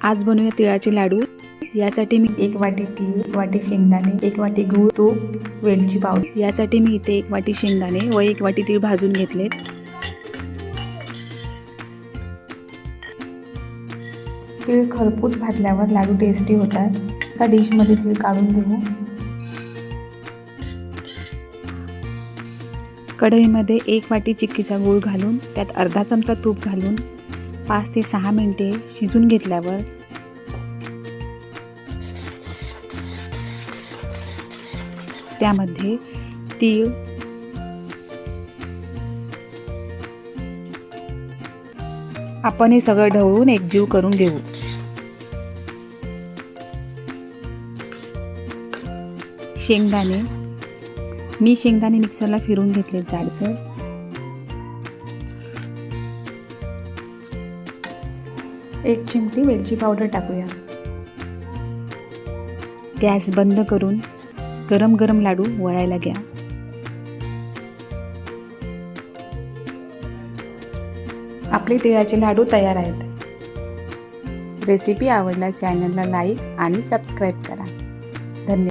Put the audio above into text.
आज बनवूया तिळाचे लाडू। यासाठी मी 1 वाटी तीळ, 1 वाटी शेंगदाणे, 1 वाटी गूळ, तूप, वेलची पावडर। यासाठी मी इथे 1 वाटी शेंगदाणे व 1 वाटी तीळ भाजून घेतलेत। तीळ खरपूस भाजल्यावर लाडू टेस्टी होतात। एका डिश मध्ये तीळ काढून घेऊ। कढईमध्ये 1 वाटी चिक्कीचा गूळ घालून त्यात अर्धा चमचा तूप घालून 5 ते 6 मिनिटे शिजून घेतल्यावर त्यामध्ये तीळ, आपण हे सगळं ढवळून एकजीव करून घेऊ। शेंगदाणे, मी शेंगदाणे मिक्सरला फिरवून घेतले जाडसर। एक चिमटी वेलची पावडर टाकूया। गॅस बंद करून गरम गरम लाडू वळायला घ्या। आपले तिळाचे लाडू तयार आहेत। रेसिपी आवडल्यास चॅनलला लाईक आणि सबस्क्राईब करा। धन्यवाद।